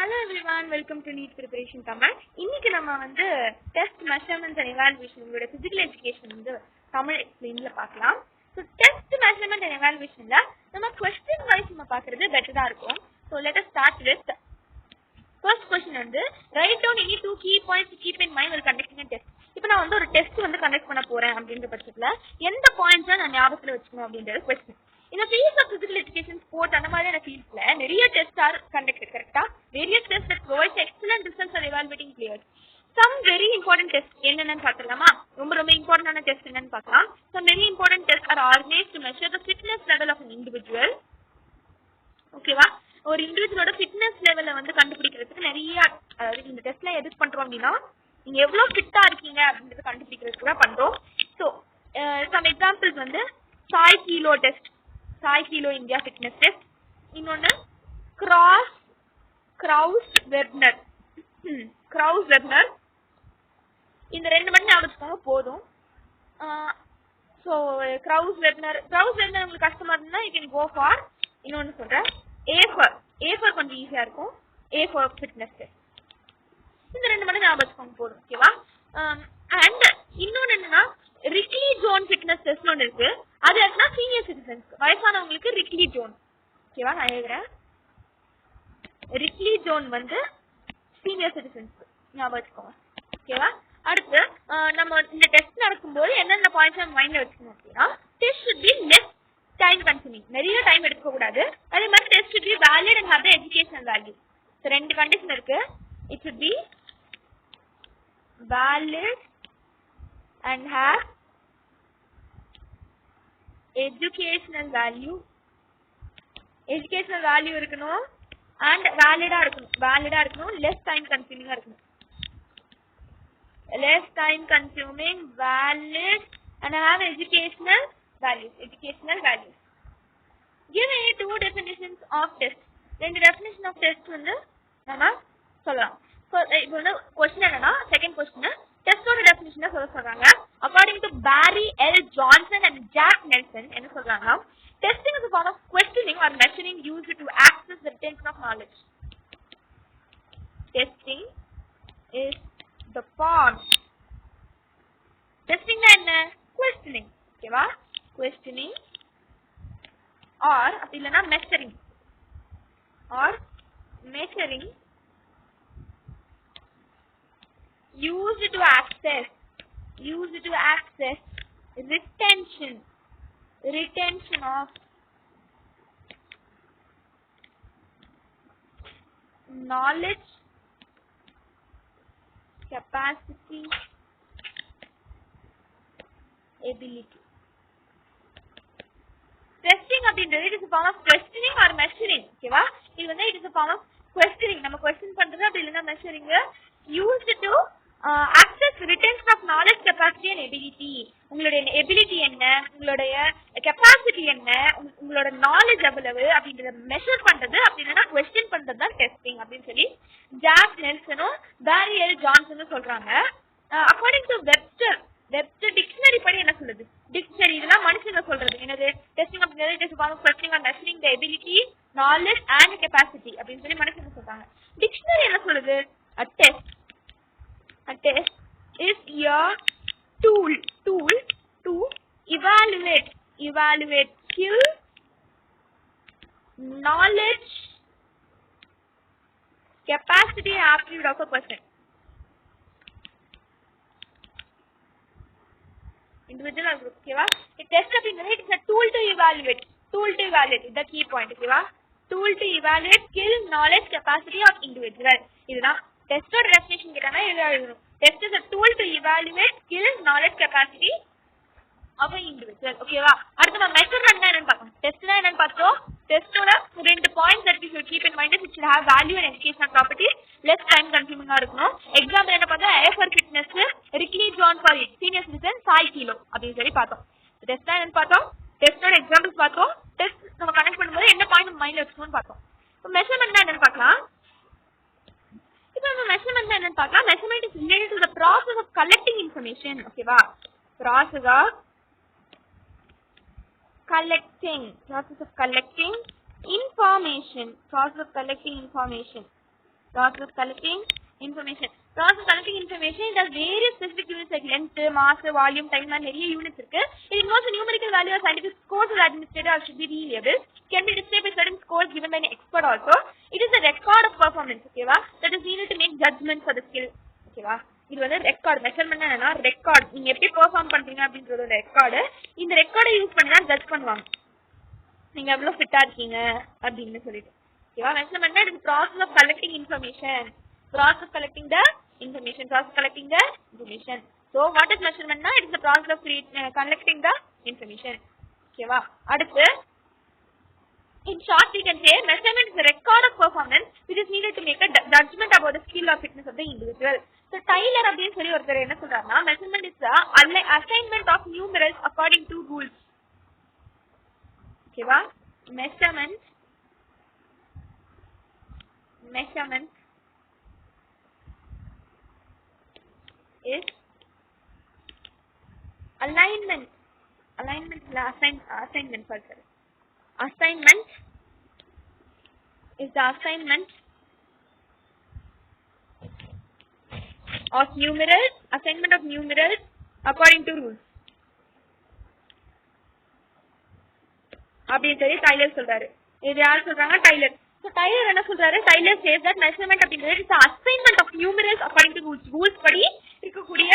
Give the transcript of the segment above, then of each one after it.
Hello everyone, welcome to NEET Preparation Tamil. இன்னைக்கு நம்ம வந்து டெஸ்ட் மெஷர்மென்ட்ஸ் அண்ட் எவாலுவேஷன் உங்களோட பிசிக்கல் எஜுகேஷன் வந்து தமிழ் எக்ஸ்பிளைன்ல பார்க்கலாம். ஸோ டெஸ்ட் மெஷர்மென்ட் அண்ட் எவாலுவேஷன்ல நம்ம கொஸ்டின் வைஸ் நம்ம பார்க்கறது பெட்டரா இருக்கும். So let us start with first question வந்து write down any 2 key points to keep in mind while conducting a test. இப்போ நான் வந்து ஒரு டெஸ்ட் வந்து கண்டக்ட் பண்ண போறேன் அப்படின்ற பட்சத்துல எந்த பாயிண்ட்ஸ் நான் ஞாபகத்துல வச்சுக்கணும் அப்படின்றது question. In the field of physical education, sport and other fields, various tests are conducted, correct? Various tests that provide excellent results for evaluating players. Some very important tests, important tests, some very important tests are organized to measure the fitness level of an individual. Okay, ஒரு இண்டிவிஜுவலோட fitness லெவலை வந்து கண்டுபிடிக்கிறதுக்கு நிறைய இந்த டெஸ்ட்ல எதுக்கு பண்றோம் அப்படின்னா நீங்க எவ்வளவு ஃபிட்டா இருக்கீங்க அப்படின்றத கண்டுபிடிக்கிறதுக்கு தான் பண்றோம். ஸோ சம் எக்ஸாம்பிள்ஸ் வந்து Sai kilo test, Sai kilo India fitness test, இன்னொன்னு கிரவுஸ் வெப்னர், இந்த ரெண்டு மணி ஞாபகம் போதும். ஸோ கிரவுஸ் வெப்னர் உங்களுக்கு கஷ்டமா இருந்தா யூ கேன் கோ ஃபார் இன்னொன்னு சொல்றேன் ஏஃபர் கொஞ்சம் ஈஸியா இருக்கும், ஏஃபர் ஃபிட்னஸ் டெஸ்ட். இந்த ரெண்டு மணி ஞாபகம் போதும். ஓகேவா? அண்ட் இன்னொன்னு என்னன்னா ரிக்லி ஜோன் ஃபிட்னஸ் டெஸ்ட் ஒன்று இருக்கு. அது என்ன சீனியர் சிட்டிசன்ஸ்க்கு, வயசானவங்களுக்கு ரிக்லி ஜோன். ஓகேவா? நான் எழுதுறேன். ரிக்லி ஜோன் வந்து சீனியர் சிட்டிசன்ஸ்க்கு ஞாபகம் வச்சுக்கோங்க. ஓகேவா? அடுத்து நம்ம இந்த டெஸ்ட் நடக்கும்போது என்னென்ன பாயிண்ட்ஸ் நம்ம மைண்ட்ல வச்சுக்கணும் அப்படின்னா test should be less time consuming, நிறைய டைம் எடுக்க கூடாது. அதே மாதிரி test should be valid and have the educational value. So ரெண்டு கண்டிஷன் இருக்கு. It should be valid and have educational value இருக்கணும் அண்ட் வேலிடா இருக்கணும், லெஸ் டைம் கன்சூமிங்கா இருக்கணும். less time consuming, valid and have educational values. Give me two definitions of test. ரெண்டு definition of test வந்து நம்ம சொல்லலாம். So இப்போ வந்து क्वेश्चन என்னன்னா செகண்ட் क्वेश्चन டெஸ்டோட டெஃபினிஷனை சொல்றாங்க. According to Barry L. Johnson and Jack Nelson என்ன சொல்றாங்க, testing is a form of questioning or measuring used to access the retention of knowledge. Testing is the form. Testing na enna questioning. ஓகேவா? questioning or இல்லனா measuring used to access retention of knowledge, capacity, ability. Testing அப்படின்றது it is a form of questioning or measuring. ஓகேவா? இது வந்து it is a form of questioning. நம்ம question பண்றது அப்படி இல்லனா measuring used to access retention of knowledge, capacity and ability. உங்களுடைய ability என்ன, உங்களுடைய capacity என்ன, உங்களோட knowledge எவ்வளவு அப்படின்றத மெஷர் பண்றது அப்படினா question பண்றது தான் டெஸ்டிங் அப்படின்னு சொல்லி ஜாக் நெல்சனும் பேரி எல் ஜான்சனும் சொல்றாங்க. அக்கார்டிங் டு வெப்ஸ்டர் டிக்ஷனரி படி என்ன சொல்லுது, டிக்ஷனரி இதெல்லாம் மனுஷங்க சொல்றது என்னது, டெஸ்டிங் அப்படிங்கிறது it is form questioning or measuring the ability, knowledge and capacity அப்படின்னு சொல்லி மனுஷங்க சொல்றாங்க. டிக்ஷனரி என்ன சொல்லுது, a test is a tool to evaluate skill, knowledge, capacity and aptitude of a person. Individual or group. Okay va? A test அப்படிங்கிறது it is a tool to evaluate the key point. Okay va? Tool to evaluate skill, knowledge, capacity of individual. இதுதான் டெஸ்டோட definition கேட்டானா இது எழுதணும். Test is a tool to evaluate skill, knowledge, capacity of an individual. ஓகேவா? அடுத்து நம்ம measurement என்னன்னு பார்ப்போம். டெஸ்ட்னா என்னன்னு பார்த்தோம். டெஸ்டோட ரெண்டு points that we should keep in mind is it should have value and educational properties, less time consuming ஆ இருக்கணும். எக்ஸாம்பிள் என்ன பார்த்தா AAHPER fitness, Rikli Jones for senior citizen, சாய் கிலோ அப்படின்னு சொல்லி பார்த்தோம். டெஸ்ட்னா என்னன்னு பார்த்தோம், டெஸ்டோட எக்ஸாம்பிள்ஸ் பார்த்தோம், டெஸ்ட் நம்ம கனெக்ட் பண்ணும்போது என்ன பாயிண்ட் நம்ம மைண்ட்ல வச்சுக்கணும்னு பார்த்தோம். இப்போ மெஷர்மென்ட்னா என்னன்னு பார்க்கலாம். இப்போ நம்ம மெஷர்மென்ட் என்னன்னு பார்க்கலாம். Measurement is related to the process of collecting information. ஓகேவா? process of collecting information Process of collecting information. Process of collecting information, it has various specific units like length, mass, volume, time and நிறைய units இருக்கு. It involves a numerical value or scientific scores of administrator or should be reliable. Can be displayed by certain scores given by an expert also. It is a record of performance, ஓகேவா? That is needed to make judgment for the skill, ஓகேவா? இது வந்து record measurement என்னன்னா record நீங்க எப்படி perform பண்றீங்க அப்படின்றது record. இந்த ரெக்கார்டை யூஸ் பண்ணி தான் ஜட்ஜ் பண்ணுவாங்க நீங்க எவ்வளவு ஃபிட்டா இருக்கீங்க அப்படின்னு சொல்லிட்டு. ஓகேவா? மெஷர்மெண்ட்னா இது process of collecting information. Process of collecting the information. Process collecting the information. So what is மெஷர்மெண்ட்னா it is the process of collecting the information. ஓகேவா? அடுத்து in short we can say measurement is a record of performance which is needed to make a judgment about the skill or fitness of the individual. So Tyler அப்படினு சொல்லி ஒருத்தர் என்ன சொல்றாருன்னா measurement is the assignment of numerals according to rules. ஓகேவா? measurement is assignment is the assignment of numerals according to rules. அப்படி சொல்லி tailor சொல்றாரு. இது யார் சொல்றாங்க? டைலர். So டைலர் என்ன சொல்றாரு? டைலர் says that measurement அப்படிங்கிறது is the assignment of numerals according to rules. rules படி இருக்கக்கூடிய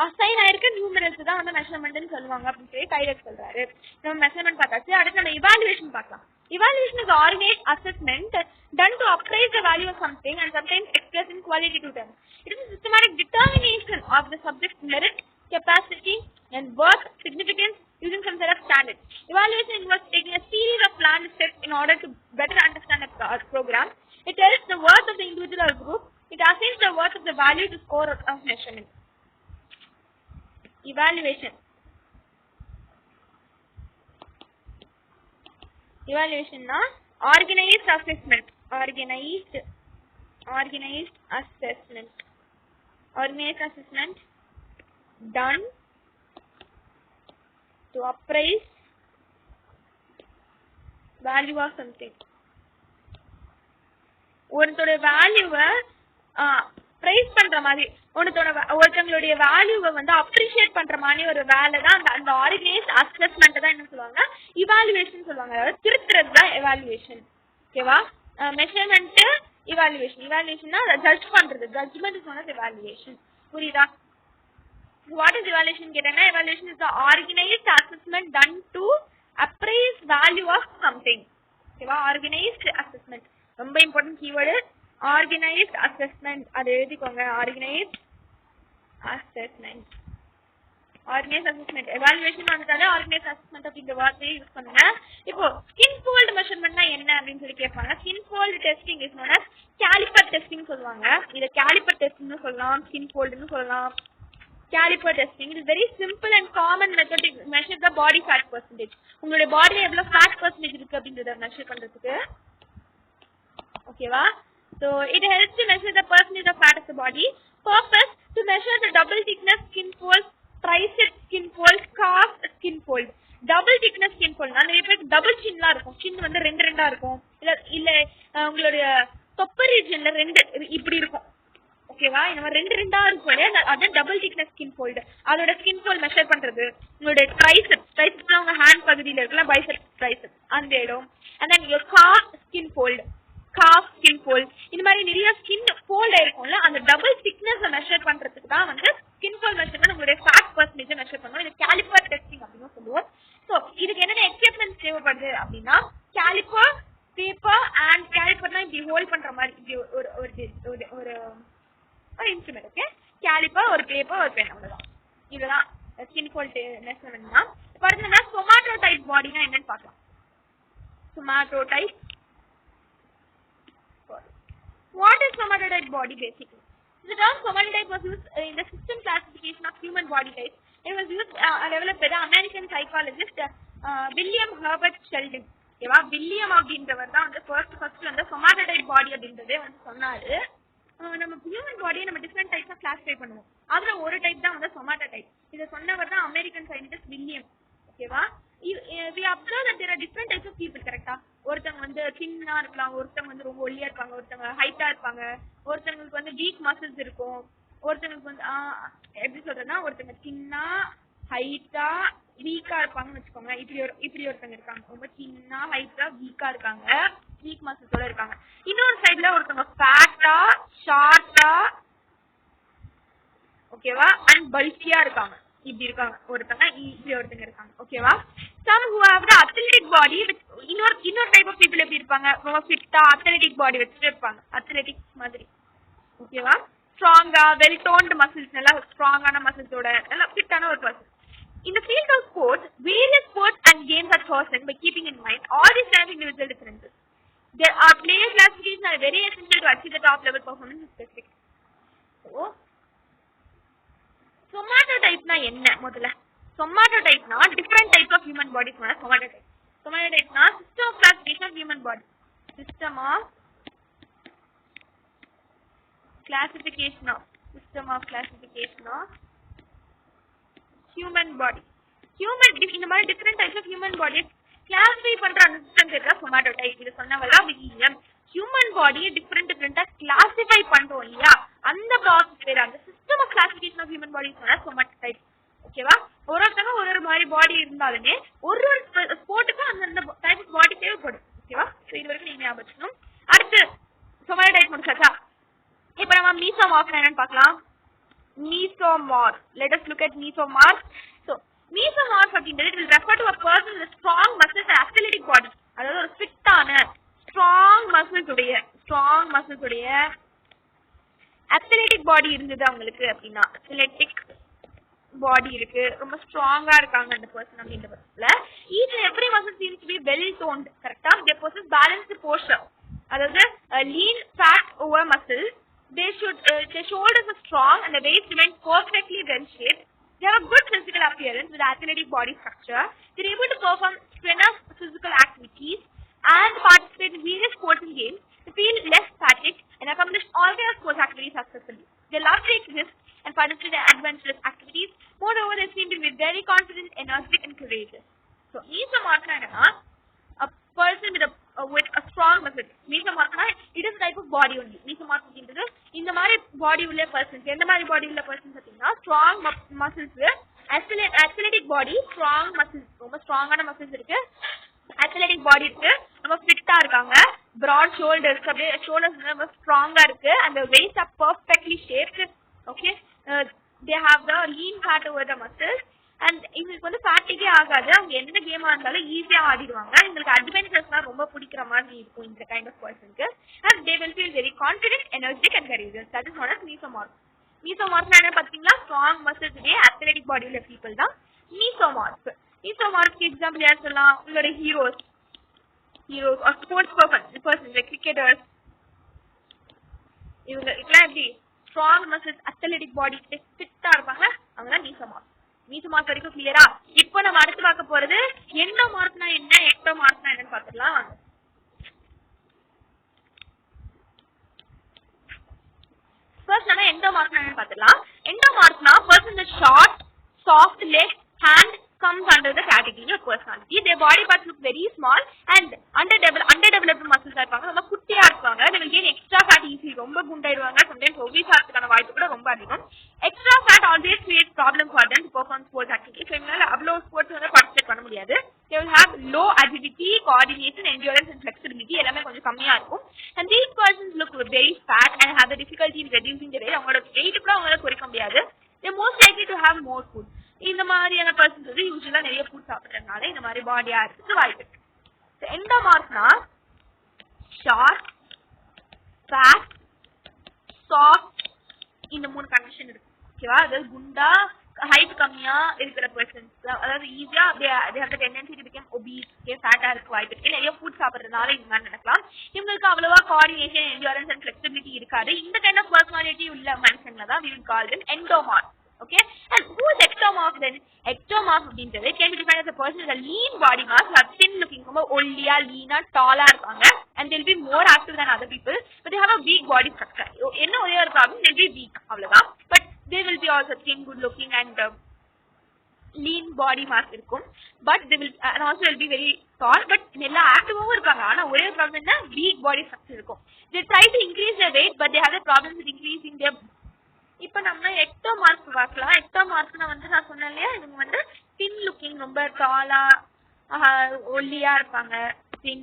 அசைன் ஆயிருக்க நியூமரல்ஸ் தான் வந்து மெஷர்மெண்ட்னு சொல்லுவாங்க அப்படின்னு சொல்லி டைலர் சொல்றாரு. நம்ம மெஷர்மெண்ட் பார்த்தாச்சு. அடுத்து நம்ம இவாலுவேஷன் பார்க்கலாம். Evaluation is organized assessment done to appraise the value of something and sometimes expressed in qualitative terms. It is a systematic determination of the subject's merit, capacity and worth significance using some set of standards. Evaluation involves taking a series of planned steps in order to better understand a program. It tells the worth of the individual or group. It assigns the worth of the value to score of measurement. Evaluation na organized assessment done to appraise value of something. ஒருத்தோட வேல்யூவை price பண்ற மாதிரி ஒருத்தங்களுடைய வேல்யூவை வந்து appreciate பண்ற மாதிரி ஒரு வேலை தான் அந்த ஆர்கனைஸ்ட் அசஸ்மெண்ட் தான் என்ன சொல்லுவாங்க? இவாலுவேஷன் சொல்லுவாங்க. அதாவது திருத்துறது தான் எவாலுவேஷன். ஓகேவா? மெஷர்மெண்ட் இவாலுவேஷன் ஜட்ஜ் பண்றது. Judgment is one of evaluation. புரியுதா? வாட் இஸ் இவாலுவேஷன் கேட்டாங்கன்னா evaluation is the organised assessment done to appraise value of something. ஓகேவா? ஆர்கனைஸ்ட் அசஸ்மெண்ட் ரொம்ப இம்பார்ட்டன்ட் கீவேர்டு. ஆர்கனைஸ்ட் அசஸ்மெண்ட் அதை எழுதிக்கோங்க. ஆர்கனைஸ்ட் அசஸ்மெண்ட் எவாலுவேஷன் வந்துட்டாலே organised assessment அப்படிங்கிற வார்த்தையை யூஸ் பண்ணுங்க. இப்போ ஸ்கின் ஃபோல்ட் மெஷர்மெண்ட்னா என்ன அப்படின்னு சொல்லி கேட்பாங்க. Skin fold testing is known as calliper testing சொல்லுவாங்க. இதை கேலிப்பர் டெஸ்டிங்னு சொல்லலாம், ஸ்கின் ஃபோல்ட்னு சொல்லலாம். Caliper testing is very simple and common method to measure the body fat percentage. உங்களுடைய பாடியில எவ்வளவு fat percentage இருக்கு அப்படிங்கறத மெஷர் பண்றதுக்கு. ஓகேவா? So it helps to measure the percentage of fat of the body. Purpose to measure the double thickness skin fold, tricep skin fold, calf skin fold. Double thickness skin fold னா நிறைய பேருக்கு double சின்லாம் இருக்கும். சின் வந்து ரெண்டு ரெண்டா இருக்கும். இல்ல உங்களுடைய தொப்பை ரீஜன்ல ரெண்டு இப்படி இருக்கும். ஓகேவா? இந்த மாதிரி ரெண்டு ரெண்டா இருக்கும் இல்லையா? அது டபுள் திக்னஸ் ஸ்கின் ஃபோல்டு. அதோட ஸ்கின் ஃபோல்ட் மெஷர் பண்றது. உங்களுடைய ட்ரைசெப்ஸ் உங்க ஹேண்ட் பகுதியில இருக்குல்ல, பைசெப்ஸ் ட்ரைசெப்ஸ் அந்த இடம். And then your calf skin fold. இந்த மாதிரி நிறைய ஸ்கின் ஃபோல்ட் இருக்கும்ல, அந்த டபுள் திக்னஸ் மெஷர் பண்றதுக்கு தான் வந்து ஸ்கின் ஃபோல்ட் மெஷர்மெண்ட் உங்களுடைய ஃபேட் பர்சன்டேஜ் மெஷர் பண்ணுவோம். இது கேலிப்பர் டெஸ்டிங் அப்படின்னு சொல்லுவோம். ஸோ இதுக்கு என்னென்ன எக்யூப்மெண்ட்ஸ் தேவைப்படுது அப்படின்னா கேலிப்பர், பேப்பர் அண்ட் கேலிப்பர்னா இப்படி ஹோல்ட் பண்ற மாதிரி இப்படி ஒரு இன்ஸ்ட்ருமெண்ட். ஓகே? கேலிப்பர், ஒரு பேப்பர், ஒரு பென், அவ்வளவுதான். இதுதான் ஸ்கின் ஃபோல்ட் மெஷர்மெண்ட்னா. பார்த்தீங்கன்னா சொமாட்டோடைப் பாடினா என்னன்னு பார்க்கலாம். Somatotype. What is somatotype body basically? The term somatotype was used in the system classification of human body types. It was used developed by the American psychologist William Herbert Sheldon. ஓகேவா? William அப்படின்றவர் தான் வந்து first வந்து somatotype body அப்படின்றதே வந்து சொன்னாரு. நம்ம human பாடியை நம்ம டிஃப்ரெண்ட் டைப்ஸ் ஆஃப் கிளாஸிஃபை பண்ணுவோம். அதுல ஒரு டைப் தான் வந்து somatotype. இதை சொன்னவர் தான் அமெரிக்கன் சயின்டிஸ்ட் வில்லியம். ஓகேவா? We observe that there are different types of people, correct? ஒருத்தவங்க வந்து தின்னா இருக்கலாம், ஒருத்தவங்க வந்து ரொம்ப ஒல்லியா இருப்பாங்க, ஒருத்தவங்க ஹைட்டா இருப்பாங்க, ஒருத்தவங்களுக்கு வந்து வீக் மசில்ஸ் இருக்கும், ஒருத்தவங்களுக்கு வந்து எப்படி சொல்றதுன்னா ஒருத்தவங்க தின்னா ஹைட்டா வீக்கா இருப்பாங்கன்னு வச்சுக்கோங்க. இப்படி ஒருத்தவங்க இருக்காங்க, ரொம்ப சின்ன ஹைட்டா வீக்கா இருக்காங்க, வீக் மசில்ஸோட இருக்காங்க. இன்னொரு சைட்ல ஒருத்தவங்க ஃபேட்டா ஷார்ட்டா ஓகேவா அண்ட் பல்கியா இருக்காங்க, இப்படி இருக்காங்க ஒருத்தங்க, இப்படி ஒருத்தங்க இருக்காங்க. ஓகேவா some who have the athletic body with இன்னொரு டைப் ஆஃப் பீப்புள் எப்படி இருப்பாங்க, ரொம்ப ஃபிட்டா அத்லெட்டிக் பாடி வச்சுட்டு இருப்பாங்க, அத்லெட்டிக் மாதிரி. ஓகேவா ஸ்ட்ராங்கா வெல் டோன்டு மசில்ஸ், நல்லா ஸ்ட்ராங்கான மசில்ஸோட நல்லா ஃபிட்டான ஒரு person. In the field of sports, various sports and games are chosen by keeping in mind all these kind of individual differences. There are player classifications are very essential to achieve the top level performance in specific. So, somatotype என்ன முதல்ல? somatotype different types of human bodies somatotype. somatotype system of classification of human body. system of classification of human body. இந்த மாதிரி different types of human bodies classify பண்ற அந்த system பேர் தான் somatotype. இது சொன்னவளா விகியம். human body different classify பண்றோம் இல்லையா, அந்த process பேர் அந்த system of classification of human bodies somatotype. ஓகேவா ஒருத்தங்க ஒரு மாதிரி பாடி இருந்தாலுமே ஒரு ஸ்போர்ட்டுக்கு அந்த டைப் ஆஃப் பாடி தேவைப்படும். ஓகேவா இது வரைக்கும் நீங்க ஞாபகம் வச்சுக்கணும். அடுத்து somatotype முடிச்சாச்சா, இப்போ நம்ம மீசோமார்ஃப் என்னன்னு பார்க்கலாம். Mesomorph. Let us look at mesomorph. So, mesomorph அப்படின்றது will refer to a person with strong muscles and athletic body. அதாவது ஒரு ஃபிட்டான strong muscles உடைய athletic body இருந்தது அவங்களுக்கு அப்படின்னா, athletic body இருக்கு, ரொம்ப ஸ்ட்ராங்கா இருக்காங்க அந்த பர்சன் அப்படின்ற பட்சத்துல each and every muscle seems to be well toned. கரெக்டா they possess balanced posture. அதாவது lean fat over muscles. Their shoulders are strong and the waist remains perfectly well shaped. They have a good physical appearance with athletic body structure. They are able to perform strenuous physical activities and participate in various sports and games. They feel less fatigued and accomplish all their sports activities successfully. They love to exist and participate in adventurous activities. Moreover, they seem to be very confident, energetic and courageous. So, mesomorph a person with a strong muscle. Mesomorph it is a type of body only. Mesomorph அப்படின்றது இந்த மாதிரி பாடி உள்ள persons, எந்த மாதிரி பாடி உள்ள persons அப்படின்னா strong muscles, athletic body, strong muscles, ரொம்ப ஸ்ட்ராங்கான மசில்ஸ் இருக்கு, athletic body இருக்கு, ரொம்ப ஃபிட்டா இருக்காங்க, broad shoulders, அப்படியே ஷோல்டர்ஸ் ரொம்ப ஸ்ட்ராங்கா இருக்கு, and the waist are perfectly shaped. Okay, they have the lean fat over the muscles. And இவங்களுக்கு வந்து ஃபேட்டிக்கே ஆகாது, அவங்க எந்த கேமா இருந்தாலும் ஈஸியா ஆடிடுவாங்க. எங்களுக்கு அட்வென்ச்சர்ஸ்லாம் ரொம்ப பிடிக்கிற மாதிரி இருக்கும் இந்த கைண்ட் ஆஃப் பர்சனுக்கு. And they will feel very confident, energetic and courageous. That is not as mesomorph. Mesomorph என்ன பார்த்தீங்களா, ஸ்ட்ராங் மசில்ஸ் உடைய அத்லெட்டிக் பாடி உள்ள பீப்புள் தான் மீசோமார்ஃப். மீசோமார்ஃப்க்கு எக்ஸாம்பிள் யார் சொல்லலாம், உங்களோட heroes sports persons like cricketers, இவங்க இதெல்லாம் எப்படி ஸ்ட்ராங் மசில்ஸ் அத்லெட்டிக் பாடி ஃபிட்டா இருப்பாங்க, அவங்க தான் மீசோமார்ஃப். மீசோமார்ஃப் வரைக்கும் கிளியரா? இப்போ நம்ம அடுத்து பார்க்க போறது எண்டோமார்ஃப்னா என்ன, எக்டோமார்ஃப்னா என்னன்னு பார்த்துடலாம் வாங்க. ஃபர்ஸ்ட் நம்ம எண்டோமார்ஃப்னா என்னன்னு பார்த்துடலாம். எண்டோமார்ஃப்னா person with short, soft leg, hand comes under the category of personality. Their body parts look very small and underdeveloped muscles இருப்பாங்க, ரொம்ப குட்டியா இருப்பாங்க. they will gain extra fat easily, ரொம்ப குண்டாயிடுவாங்க, sometimes obese ஆகிறதுக்கான வாய்ப்பு கூட ரொம்ப அதிகம். extra fat always creates problem for them to perform sports activities. so இவங்களால அவ்வளவு ஸ்போர்ட்ஸ் வந்து பார்ட்டிசிபேட் பண்ண முடியாது. they will have low agility, coordination, endurance and flexibility, எல்லாமே கொஞ்சம் கம்மியா இருக்கும். and these persons look very fat and have the difficulty in reducing their weight. அவங்களோட வெயிட் கூட அவங்களால குறைக்க முடியாது. they most likely to have more food. இந்த மாதிரியான பர்சன்ஸ் வந்து யூசுவலா நிறைய ஃபுட் சாப்பிட்றதுனால இந்த மாதிரி பாடியா இருக்கு வாய்ப்பு இருக்கு. எண்டோமார்ஃப்னா ஷார்ட், ஃபேட், சாஃப்ட், இந்த 3 கண்டிஷன் இருக்கு. ஓகேவா, அதாவது குண்டா ஹைட் கம்மியா இருக்கிற பர்சன்ஸ், அதாவது ஈஸியா they have the tendency to become obese, ஃபேட்டா இருக்க வாய்ப்பு இருக்கு. நிறைய ஃபுட் சாப்பிட்றதுனால இந்த மாதிரி நடக்கலாம். இவங்களுக்கு அவ்வளவா கோஆர்டினேஷன், என்ஜூரன்ஸ் அண்ட் ஃபிளெக்சிபிலிட்டி இருக்காது. இந்த கைண்ட் ஆஃப் பர்சனாலிட்டி உள்ள மனுஷங்கள தான் we will call them endomorph. Okay, and who is ectomorph then? Ectomorph அப்படின்றது can be defined as a person with a lean body mass, have thin looking, ரொம்ப ஒல்லியா லீனா டாலா இருப்பாங்க, and they'll be more active than other people, but they have a weak body structure. என்ன ஒரே ஒரு problem, they'll be weak, அவ்வளவுதான். but they will be also thin, good looking and lean body mass இருக்கும். But they will and also will be very tall. But எல்லா ஆக்டிவாவும் இருப்பாங்க. ஆனா ஒரே problem என்ன, weak body structure இருக்கும். They try to increase their weight, but they have the problems with increasing their. இப்போ நம்ம எக்டோமார்க் பார்க்கலாம். எக்டோமார்க்னா வந்து நான் சொன்னேன் இல்லையா, இவங்க வந்து thin looking, ரொம்ப டாலா ஒல்லியா இருப்பாங்க. thin,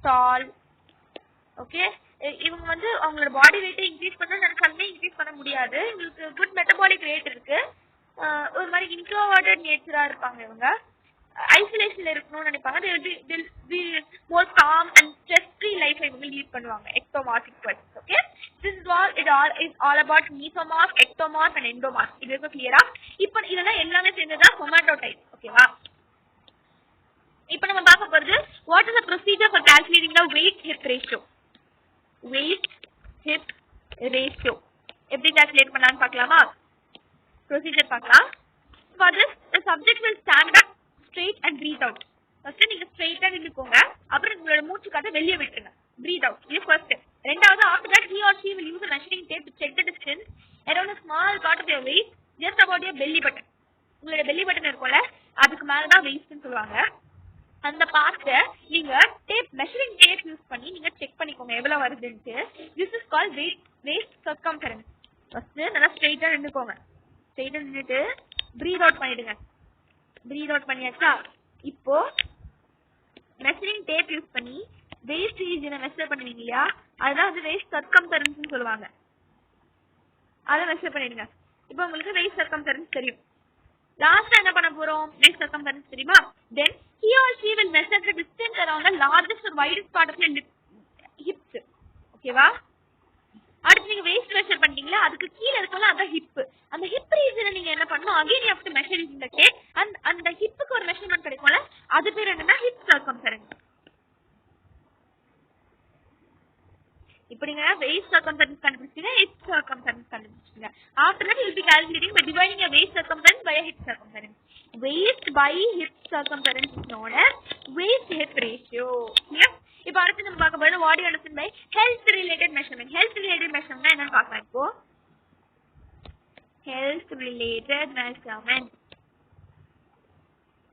tall. ஓகே, இவங்க வந்து அவங்களோட பாடி வெயிட்டை இன்க்ரீஸ் பண்ண நினைச்சாலுமே இன்க்ரீஸ் பண்ண முடியாது. இவங்களுக்கு குட் மெட்டபாலிக் ரேட் இருக்கு. ஒரு மாதிரி இன்ட்ரோவர்டட் நேச்சரா இருப்பாங்க. இவங்க ஐசோலேஷன்ல இருக்கணும்னு நினைப்பாங்க. More calm and stress free life இவங்க லீட் பண்ணுவாங்க. Ectomorphic persons. Okay, this is all about mesomorph, ectomorph and endomorph. இது இருக்கும் கிளியரா? இப்போ இதெல்லாம் எல்லாமே சேர்ந்ததுதான் சொமாட்டோடைப். ஓகேவா? இப்போ நம்ம பார்க்க போறது what is the procedure for calculating the weight hip ratio. Weight hip ratio எப்படி கால்குலேட் பண்ணலாம்னு பார்க்கலாமா? ப்ரொசீஜர் பார்க்கலாம். For this, the subject will stand up straight and breathe out. First நீங்க ஸ்ட்ரைட்டா நின்னுக்கோங்க. அப்புறம் உங்களோட மூச்சு காட்ட வெளியே விட்டுருங்க. Breathe out. இது first. ரெண்டாவது, after that he or she will use a measuring tape to check the distance around a small part of your waist just about your belly button. உங்களோட belly button இருக்கும்ல, அதுக்கு மேல தான் waistன்னு சொல்லுவாங்க. அந்த பார்ட்டை நீங்க டேப், மெஷரிங் டேப் யூஸ் பண்ணி நீங்க செக் பண்ணிக்கோங்க எவ்வளவு வருதுன்ட்டு. This is called waist circumference. First நல்லா ஸ்ட்ரைட்டா நின்னுக்கோங்க. ஸ்ட்ரைட்டா நின்னுட்டு பிரீத் அவுட் பண்ணிடுங்க. பிரீத் அவுட் பண்ணியாச்சா? இப்போ மெஷரிங் டேப் யூஸ் பண்ணி waist ரீஜனை மெஷர் பண்ணுவீங்க இல்லையா, அதுதான் வந்து waist circumference சொல்லுவாங்க. அதை மெஷர் பண்ணிடுங்க. இப்போ உங்களுக்கு waist circumference தெரியும். லாஸ்ட் என்ன பண்ண போறோம், waist circumference தெரியுமா? Then he or she will measure the distance around the largest or widest part of your hips. ஓகேவா? அடுத்து நீங்க waist மெஷர் பண்ணீங்களா, அதுக்கு கீழ இருக்கும்ல அந்த ஹிப். அந்த ஹிப் ரீஜனை நீங்க என்ன பண்ணணும், again you have to measure using the tape. அந்த ஹிப்புக்கு ஒரு மெஷர்மென்ட் கிடைக்கும்ல, அது பேர் என்னன்னா hip circumference. இப்போ நீங்க waist circumference கண்டுபிடிச்சீங்க, hip circumference கண்டுபிடிச்சீங்க. After that you will be calculating by dividing your waist circumference by your hip circumference. Waist by hip circumference is known as waist hip ratio. Clear? இப்போ அடுத்து நம்ம பார்க்க போறது what do you understand by health related measurement. Health related measurement என்னன்னு பார்க்கலாம். இப்போ health related measurement.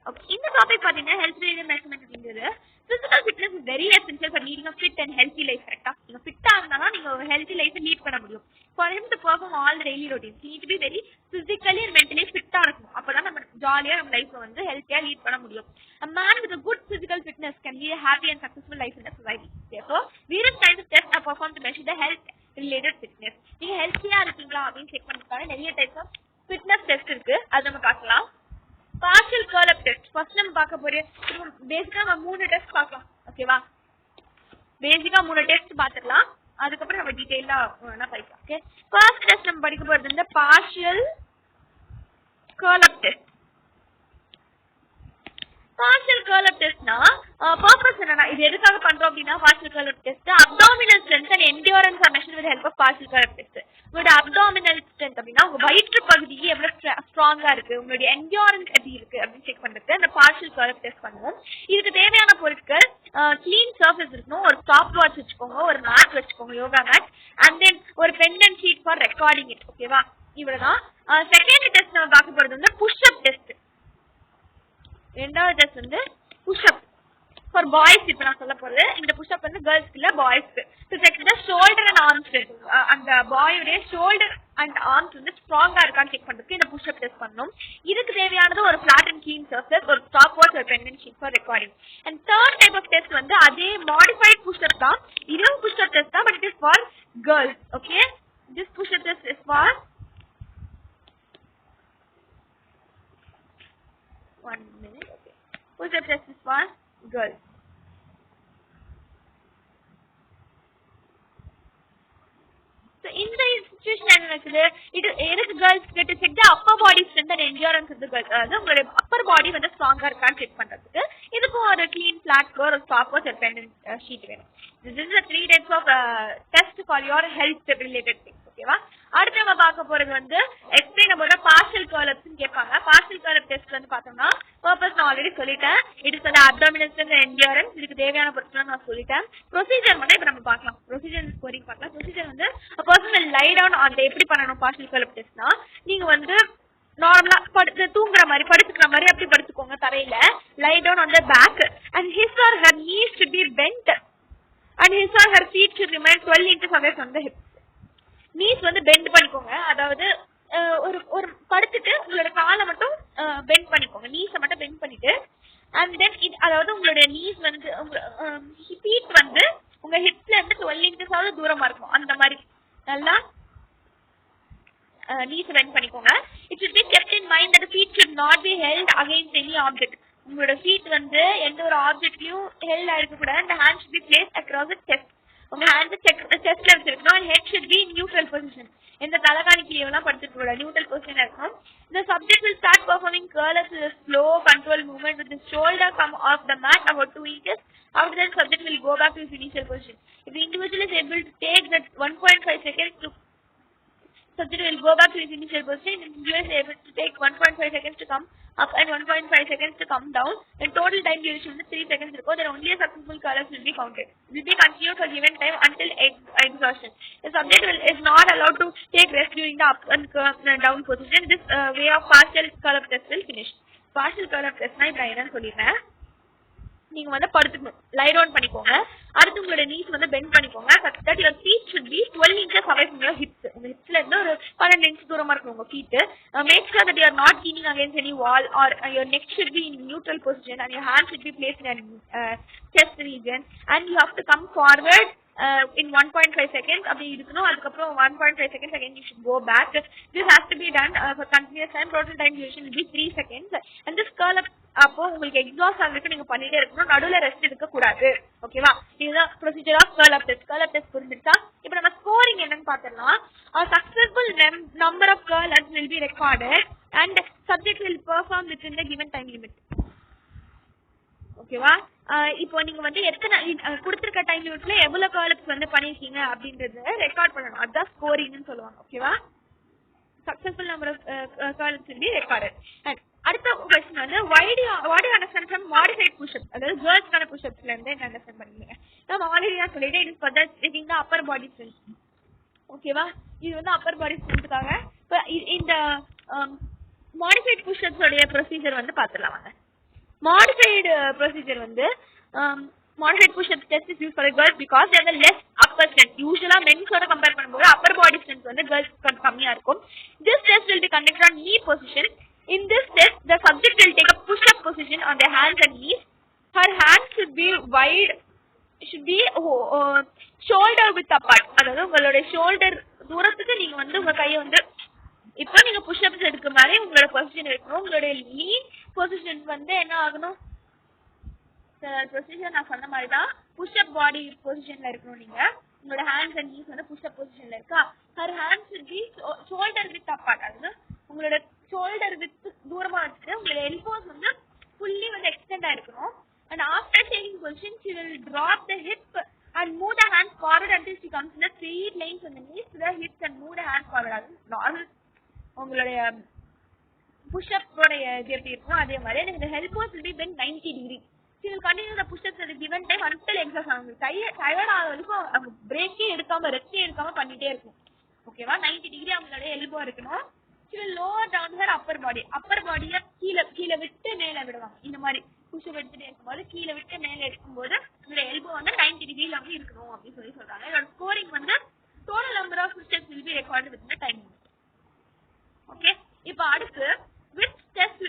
Okay, இந்த topic பாத்தீங்கன்னா health related measurement அப்படிங்கிறது physical fitness is very essential for leading a fit and healthy life. கரெக்ட்டா? நீங்க ஃபிட்டா இருந்தா நீங்க ஒரு healthy life லீட் பண்ண முடியும். For him to perform all the daily routines, he need to be very physically and mentally fit ஆ இருக்கணும். அப்பதான் நம்ம ஜாலியா நம்ம லைஃப்ல வந்து ஹெல்த்தியா லீட் பண்ண முடியும். A man with a good physical fitness can lead a happy and successful life in the society. Therefore, various kinds of tests are performed to measure the health related fitness. நீங்க ஹெல்த்தியா இருக்கீங்களா அப்படின்னு check பண்றதுக்காக நிறைய types of fitness test இருக்கு. அது நம்ம பார்க்கலாம். Partial curl up test first நம்ம பார்க்க போறோம். பேசிக்கா நம்ம 3 டெஸ்ட் பார்க்கலாம். ஓகேவா? பேசிக்கா 3 டெஸ்ட் பார்த்துடலாம். அதுக்கப்புறம் நம்ம டீடைலா வேணா படிக்கலாம். ஓகே, ஃபர்ஸ்ட் டெஸ்ட் நம்ம படிக்க போறது இந்த partial curl up test. Partial curl up டெஸ்ட்னா பர்பஸ் என்னன்னா, இது எதுக்காக பண்றோம் அப்படின்னா, partial curl up test abdominal strength and endurance are measured with help of partial curl up test. உங்களோட அப்டாமினல் ஸ்ட்ரென்த் அப்படின்னா உங்க வயிற்று பகுதி எவ்வளவு ஸ்ட்ராங்கா இருக்கு, உங்களுடைய எண்டியூரன்ஸ் எப்படி இருக்கு அப்படின்னு செக் பண்றது அந்த பார்ஷியல் கர்ல் அப் டெஸ்ட் பண்ணுவோம். இதுக்கு தேவையான பொருட்கள் கிளீன் சர்ஃபேஸ் இருக்கணும், ஒரு ஸ்டாப் வாட்ச் வச்சுக்கோங்க, ஒரு மேட் வச்சுக்கோங்க, யோகா மேட், அண்ட் தென் ஒரு pen and sheet for recording it. ஓகேவா? இவ்வளவுதான். செகண்ட் டெஸ்ட் நம்ம பார்க்க போறது வந்து புஷ் அப் டெஸ்ட். ரெண்டாவது டெஸ்ட் வந்து புஷ் அப் ஃபார் பாய்ஸ். இப்போ நான் சொல்ல போறது இந்த புஷ் அப் வந்து கேர்ள்ஸ்க்கு இல்ல, பாய்ஸ்க்கு. To check the shoulder and arm strength. அந்த பாயோட ஷோல்டர் அண்ட் ஆர்ம்ஸ் வந்து ஸ்ட்ராங்கா இருக்கான்னு செக் பண்றதுக்கு இந்த புஷ் அப் டெஸ்ட் பண்ணணும். இதுக்கு தேவையானது ஒரு ஃபிளாட் அண்ட் கிளீன் சர்ஃபேஸ், ஒரு ஸ்டாப் வாட்ச், ஒரு pen and sheet for recording. And third type of test வந்து அதே மாடிஃபைட் புஷ் அப் தான். இதுவும் புஷ் அப் டெஸ்ட் தான், but it is for girls. Okay, this push up test is for 1 minute. Okay, push up test is for girls. So in the situation என்ன நடக்குது, இது எதுக்கு கேர்ள்ஸ்க்கு to check the upper body strength and endurance of the girls. அதாவது உங்களோட அப்பர் பாடி வந்து ஸ்ட்ராங்கா இருக்கான்னு செக் பண்றதுக்கு இதுக்கும் ஒரு கிளீன் ஃபிளாட் ஃப்ளோர், ஒரு ஸ்டாப் வாட்ச், ஒரு பென் அண்ட் ஷீட் வேணும். This is the 3 types of test for your health related things. ஓகேவா? அடுத்து நம்ம பார்க்க போறது வந்து explain about partial curl ups கேட்பாங்க. பார்ஷியல் கர்ல் அப் டெஸ்ட் வந்து பார்த்தோம்னா பர்பஸ் நான் ஆல்ரெடி சொல்லிட்டேன். It is abdominal strength and endurance. இதுக்கு தேவையான பொருட்கள் நான் சொல்லிட்டேன். ப்ரொசீஜர் மட்டும் இப்போ நம்ம பார்க்கலாம். ப்ரொசீஜர் ஸ்கோரிங் பார்க்கலாம். ப்ரொசீஜர் வந்து a person will lie down on the எப்படி பண்ணணும் பார்ஷியல் கர்ல் அப் டெஸ்ட்னா, நீங்க வந்து நார்மலா தூங்குற மாதிரி படுத்துக்கிற மாதிரி அப்படி படுத்துக்கோங்க தரையில. lie down on the back and his or her knees should be bent and his or her feet should remain 12 inches away from the hips. knees வந்து பெண்ட் பண்ணிக்கோங்க. அதாவது ஒரு ஒரு படுத்துட்டு உங்களோட காலை மட்டும் பெண்ட் பண்ணிக்கோங்க. knees மட்டும் பெண்ட் பண்ணிட்டு and then அதாவது உங்களோட knees வந்து feet வந்து உங்க ஹிப்ஸ்ல இருந்து 12 inches ஆவது தூரமா இருக்கும். அந்த மாதிரி நல்லா knees bend பண்ணிக்கோங்க. It should be kept in mind that the feet should not be held against any object. உங்களோட feet வந்து எந்த ஒரு ஆப்ஜெக்ட்லயும் ஹெல்ட் ஆயிருக்க கூடாது. and the hand should be placed across the chest. உங்க ஹேண்ட் செஸ்ட்ல வச்சிருக்கணும். and head should be in neutral position. எந்த தலகாணிக்கு எல்லாம் படுத்துக்க கூடாது. neutral position இருக்கும். The subject will start performing curl-ups with a slow controlled movement with the shoulder come off the mat about 2 inches. After that, subject will go back to his initial position. If the individual is able to take that 1.5 seconds to subject will go back to his initial position. The individual is able to take 1.5 seconds to come up and 1.5 seconds to come down. And total time duration is 3 seconds. Then only a successful curl-up will be counted. It will be continued for given time until exhaustion. The subject is not allowed to take rest during the up and down position. This way of partial curl-up test will finish. Partial curl-up test na இப்ப என்னன்னு சொல்லிட்டேன். நீங்க வந்து படுத்துக்கணும். லை down பண்ணிக்கோங்க. அடுத்து உங்களோட knees வந்து bend பண்ணிக்கோங்க. that your feet should be 12 inches away from your hips. உங்க ஹிப்ஸ்ல இருந்து ஒரு 12 inch தூரமா இருக்கணும் உங்க feet. Make sure that you are not leaning against any wall or your neck should be in neutral position and your hand should be placed in chest region and you have to come forward in 1.5 seconds. அப்படி இருக்கணும். அதுக்கப்புறம் 1.5 seconds again you should go back. This has to be done for continuous time. Total time duration will be 3 seconds. And this curl up அப்போ உங்களுக்கு exhaust ஆகிறதுக்கு நீங்க பண்ணிட்டே இருக்கணும். நடுவுல ரெஸ்ட் எடுக்க கூடாது. ஓகேவா? இதுதான் procedure of curl up test. curl up test புரிஞ்சிருச்சா? இப்போ நம்ம ஸ்கோரிங் என்னன்னு பார்த்தோம்னா a successful number of curl ups will be recorded and subject will perform within the given time limit. ஓகேவா? இப்போ நீங்க வந்து எத்தனை கொடுத்திருக்க டைம் லிமிட்ல எவ்வளவு curl ups வந்து பண்ணிருக்கீங்க அப்படின்றத ரெக்கார்ட் பண்ணணும். அதுதான் ஸ்கோரிங்னு சொல்லுவாங்க. ஓகேவா? successful number of curl ups will be recorded. And அடுத்த क्वेश्चन வந்து what do you understand from modified push-ups? அதாவது கேர்ள்ஸ்க்கான push-upsல இருந்து என்ன அண்டர்ஸ்டாண்ட் பண்ணீங்க? நான் ஆல்ரெடி நான் சொல்லிட்டேன். இது for that in the upper body strength. ஓகேவா? இது வந்து அப்பர் பாடி ஸ்ட்ரென்த்காக. இப்போ இந்த மாடிஃபைட் புஷ்-அப்ஸ் உடைய ப்ரொசீஜர் வந்து பாத்துடலாம் வாங்க. மாடிஃபைட் ப்ரொசீஜர் வந்து modified push-ups test is used for girls because they have the less upper strength. Usually men's ஓட கம்பேர் பண்ணும்போது upper body strength வந்து girls கம்மியா இருக்கும். This test will be conducted on knee position. In this test, the subject will take a push-up position on their hands and knees. Her hands should be wide, should be shoulder width apart. அதாவது உங்களோட shoulder தூரத்துக்கு நீங்க வந்து உங்க கையை வந்து இப்போ நீங்க புஷ்-அப்ஸ் எடுக்க மாதிரி உங்களோட பொசிஷன் இருக்கணும். உங்களோட knee பொசிஷன் வந்து என்ன ஆகணும்? ப்ரொசீஜர் நான் சொன்ன மாதிரி தான் புஷ்-அப் பாடி பொசிஷன்ல இருக்கணும். நீங்க உங்களோட ஹேண்ட்ஸ் அண்ட் நீஸ் வந்து புஷ்-அப் பொசிஷன்ல இருக்கா? Her hands should be shoulder width apart. அதாவது உங்களோட ஷோல்டர் வித் தூரமா வச்சுட்டு உங்களோட எல்போஸ் வந்து ஃபுல்லி வந்து எக்ஸ்டெண்ட் ஆயிருக்கணும். and after taking position she will drop the hip and move the hands forward until she comes in the straight lines on the knees to the hips and move the hands forward. அது normal உங்களுடைய புஷ்-அப் உடைய எப்படி இருக்கும் அதே மாதிரி இந்த elbows will be bent 90 degree. she will continue the push-ups at the given time until exhaust ஆகும். Tired ஆகிற வரைக்கும் அவங்க பிரேக்கே எடுக்காம ரெஸ்டே எடுக்காம பண்ணிட்டே இருக்கும். ஓகேவா? 90 டிகிரி அவங்களோட எல்போ இருக்கணும். she will lower down her upper body. upper bodyய கீழ விட்டு மேல விடுவாங்க. இந்த மாதிரி புஷ்-அப் எடுத்துட்டே இருக்கும்போது கீழ விட்டு மேல எடுக்கும்போது இந்த எல்போ வந்து 90 டிகிரில வந்து இருக்கணும் அப்படின்னு சொல்றாங்க. இதோட ஸ்கோரிங் வந்து total number of push-ups will be recorded within the time limit. Okay? இப்போ அடுத்து which test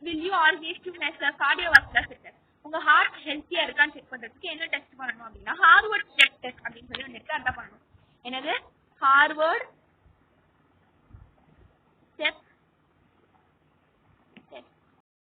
will you organize to measure cardiovascular fitness? உங்க ஹார்ட் ஹெல்த்தியா இருக்கான்னு செக் பண்றதுக்கு என்ன டெஸ்ட் பண்ணணும் அப்படின்னா ஹார்வர்ட் ஸ்டெப் டெஸ்ட் அப்படின்னு சொல்லி ஒன்று இருக்கு. அதான் பண்ணணும். என்னது? ஹார்வர்ட்